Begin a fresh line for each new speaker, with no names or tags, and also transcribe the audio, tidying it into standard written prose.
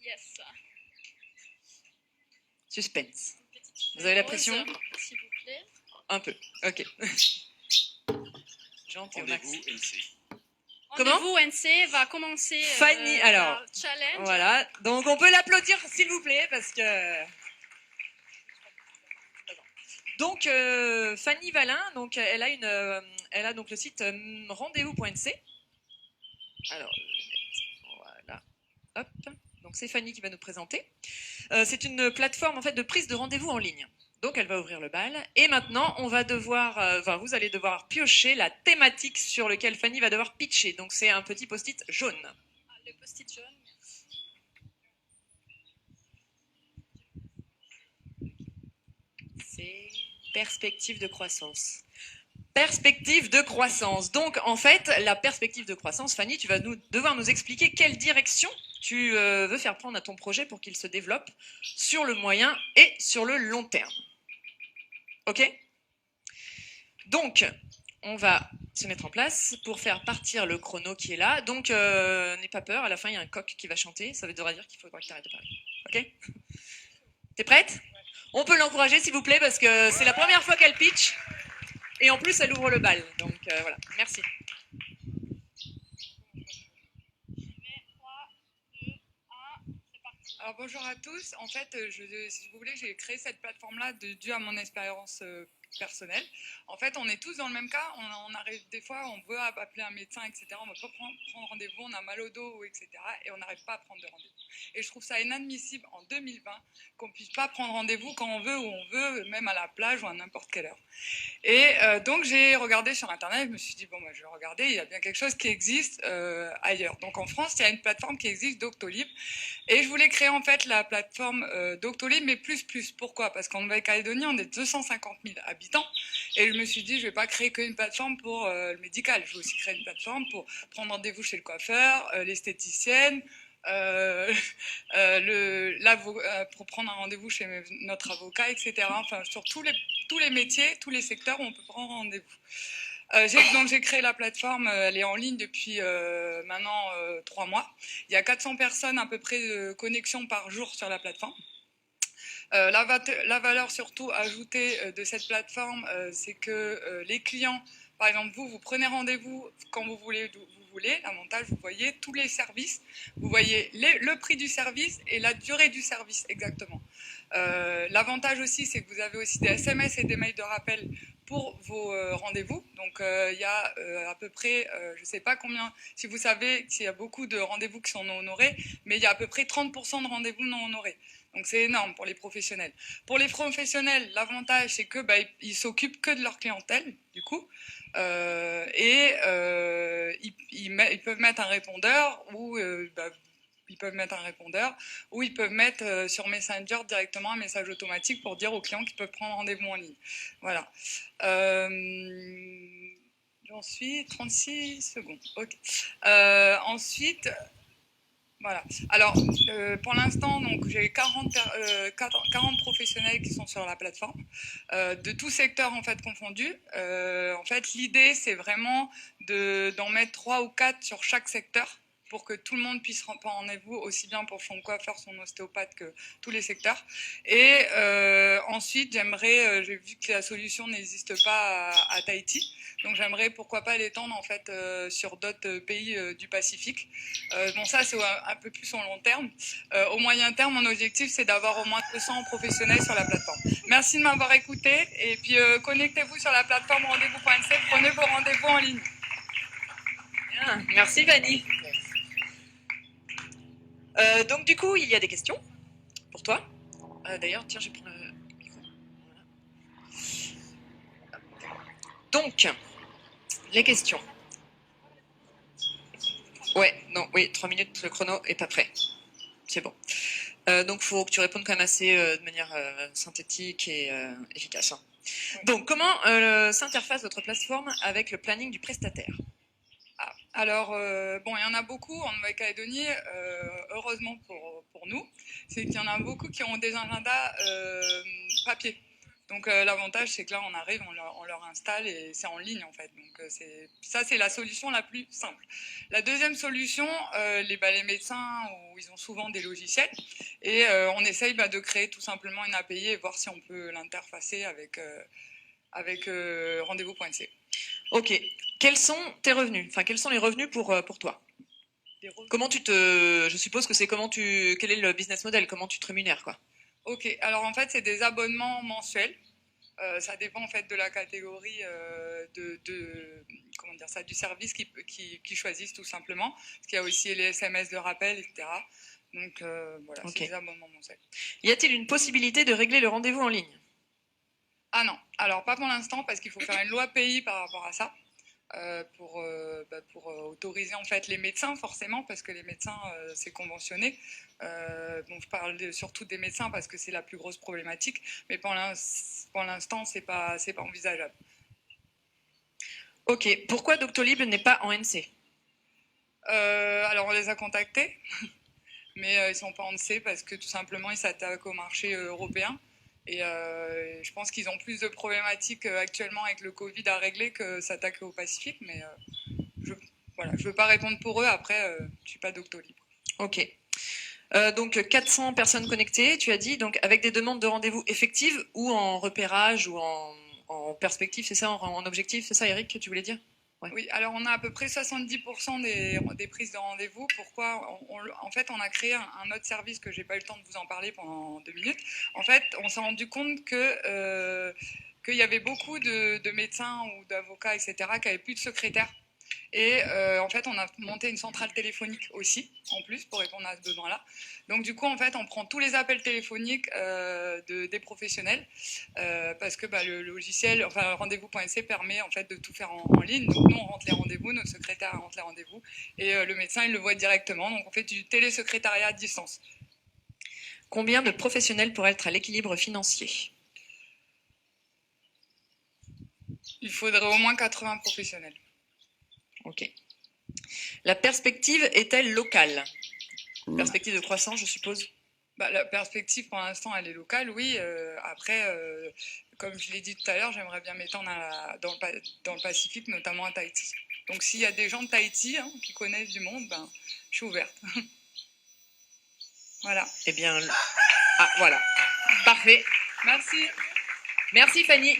Yes.
Suspense.
Une petite
Vous avez la
pause,
pression?
s'il vous plaît.
Un peu, ok. Jean, t'es au max.
Rendez-vous NC.
Comment?
Rendez-vous NC va commencer
Fanny, alors,
la challenge.
voilà, donc on peut l'applaudir s'il vous plaît, parce que... Donc, Fanny Valin, donc, elle a donc le site rendez-vous.nc. Alors, je vais mettre, voilà, hop, donc c'est Fanny qui va nous présenter. C'est une plateforme en fait de prise de rendez-vous en ligne. Donc elle va ouvrir le bal. Et maintenant, on va devoir, vous allez devoir piocher la thématique sur laquelle Fanny va devoir pitcher. Donc c'est un petit post-it jaune.
Ah, le post-it jaune.
C'est perspective de croissance. Perspective de croissance. Donc en fait, la perspective de croissance, Fanny, tu vas devoir nous expliquer quelle direction tu veux faire prendre à ton projet pour qu'il se développe sur le moyen et sur le long terme. Ok? Donc, on va se mettre en place pour faire partir le chrono qui est là. Donc, n'aie pas peur, à la fin, il y a un coq qui va chanter. Ça veut dire qu'il faudra que tu arrêtes de parler. Ok? T'es prête? On peut l'encourager, s'il vous plaît, parce que c'est la première fois qu'elle pitch. Et en plus, elle ouvre le bal. Donc, voilà. Merci.
Alors bonjour à tous. En fait, si vous voulez, j'ai créé cette plateforme-là dû à mon expérience personnelle. En fait, on est tous dans le même cas. On arrive des fois, on veut appeler un médecin, etc. On ne veut pas prendre rendez-vous, on a mal au dos, etc. Et on n'arrive pas à prendre de rendez-vous. Et je trouve ça inadmissible en 2020 qu'on ne puisse pas prendre rendez-vous quand on veut, où on veut, même à la plage ou à n'importe quelle heure. Et donc j'ai regardé sur Internet, je me suis dit, bon, je vais regarder, il y a bien quelque chose qui existe ailleurs. Donc en France, il y a une plateforme qui existe, Doctolib. Et je voulais créer en fait la plateforme Doctolib, mais plus. Pourquoi? Parce qu'en Nouvelle-Calédonie, on est 250 000 habitants. Et je me suis dit, je vais pas créer qu'une plateforme pour le médical. Je vais aussi créer une plateforme pour prendre rendez-vous chez le coiffeur, l'esthéticienne, pour prendre un rendez-vous chez notre avocat, etc. Enfin, sur tous les métiers, tous les secteurs où on peut prendre rendez-vous. Donc j'ai créé la plateforme, elle est en ligne depuis maintenant 3 mois. Il y a 400 personnes à peu près de connexions par jour sur la plateforme. La valeur surtout ajoutée de cette plateforme, c'est que les clients, par exemple vous prenez rendez-vous quand vous voulez, d'où vous voulez. L'avantage, vous voyez tous les services, vous voyez le prix du service et la durée du service exactement. L'avantage aussi, c'est que vous avez aussi des SMS et des mails de rappel pour vos rendez-vous. Donc il y a à peu près, je ne sais pas combien, si vous savez qu'il y a beaucoup de rendez-vous qui sont non honorés, mais il y a à peu près 30% de rendez-vous non honorés. Donc c'est énorme pour les professionnels. Pour les professionnels, l'avantage c'est que ils s'occupent que de leur clientèle, du coup, ils peuvent mettre un répondeur ou ils peuvent mettre un répondeur ou ils peuvent mettre sur Messenger directement un message automatique pour dire aux clients qu'ils peuvent prendre rendez-vous en ligne. Voilà. J'en suis 36 secondes. Ok. Ensuite. Voilà. Alors, pour l'instant, donc j'ai 40 professionnels qui sont sur la plateforme, de tout secteur en fait confondu. En fait, l'idée, c'est vraiment d'en mettre 3 ou 4 sur chaque secteur pour que tout le monde puisse prendre rendez-vous, aussi bien pour son coiffeur, son ostéopathe que tous les secteurs. Et ensuite, j'ai vu que la solution n'existe pas à Tahiti, donc j'aimerais pourquoi pas l'étendre en fait sur d'autres pays du Pacifique. Bon, ça c'est un peu plus en long terme. Au moyen terme, mon objectif c'est d'avoir au moins 200 professionnels sur la plateforme. Merci de m'avoir écouté et puis connectez-vous sur la plateforme rendez-vous.nc, prenez vos rendez-vous en ligne.
Bien, merci Fanny. Donc du coup, il y a des questions pour toi. D'ailleurs, tiens, je vais prendre le micro. Voilà. Donc, les questions. Ouais, non, oui, 3 minutes, le chrono est pas prêt. C'est bon. Donc, il faut que tu répondes quand même assez de manière synthétique et efficace. Hein. Oui. Donc, comment s'interface votre plateforme avec le planning du prestataire?
Alors, bon, il y en a beaucoup en Nouvelle-Calédonie, heureusement pour nous, c'est qu'il y en a beaucoup qui ont des agendas papier. Donc l'avantage, c'est que là, on arrive, on leur installe et c'est en ligne en fait. Donc ça, c'est la solution la plus simple. La deuxième solution, les médecins, où ils ont souvent des logiciels et on essaye de créer tout simplement une API et voir si on peut l'interfacer avec rendez-vous.nc.
Ok. Quels sont tes revenus? Enfin, quels sont les revenus pour toi? Comment je suppose que c'est quel est le business model? Comment tu te rémunères, quoi?
Ok, alors en fait, c'est des abonnements mensuels. Ça dépend en fait de la catégorie comment dire ça, du service qu'ils choisissent tout simplement. Parce qu'il y a aussi les SMS de rappel, etc. Donc voilà,
Ok.
c'est des abonnements mensuels.
Y a-t-il une possibilité de régler le rendez-vous en ligne?
Ah non, alors pas pour l'instant parce qu'il faut faire une loi pays par rapport à ça. Pour autoriser en fait les médecins forcément parce que les médecins c'est conventionné. Bon, je parle surtout des médecins parce que c'est la plus grosse problématique, mais pour l'instant c'est pas envisageable.
Ok. Pourquoi Doctolib n'est pas en NC?
Alors on les a contactés, mais ils sont pas en NC parce que tout simplement ils s'attaquent au marché européen. Et je pense qu'ils ont plus de problématiques actuellement avec le Covid à régler que s'attaquer au Pacifique. Mais je ne veux pas répondre pour eux. Après, je ne suis pas Doctolib.
Ok. Donc 400 personnes connectées, tu as dit, donc avec des demandes de rendez-vous effectives ou en repérage ou en perspective, c'est ça, en objectif, c'est ça Eric que tu voulais dire? Ouais.
Oui, alors on a à peu près 70% des prises de rendez-vous. Pourquoi en fait, on a créé un autre service que j'ai pas eu le temps de vous en parler pendant 2 minutes. En fait, on s'est rendu compte qu'il y avait beaucoup de médecins ou d'avocats, etc., qui n'avaient plus de secrétaire. Et en fait, on a monté une centrale téléphonique aussi, en plus, pour répondre à ce besoin-là. Donc du coup, en fait, on prend tous les appels téléphoniques des professionnels parce que le logiciel, enfin rendez-vous.nc permet en fait de tout faire en ligne. Donc nous, on rentre les rendez-vous, notre secrétaire rentre les rendez-vous et le médecin, il le voit directement. Donc on fait du télésecrétariat à distance.
Combien de professionnels pour être à l'équilibre financier?
Il faudrait au moins 80 professionnels.
Ok. La perspective est-elle locale? Perspective de croissance, je suppose?
La perspective, pour l'instant, elle est locale, oui. Après, comme je l'ai dit tout à l'heure, j'aimerais bien m'étendre dans le Pacifique, notamment à Tahiti. Donc, s'il y a des gens de Tahiti qui connaissent du monde, je suis ouverte. Voilà.
Eh bien, voilà. Parfait.
Merci.
Merci Fanny.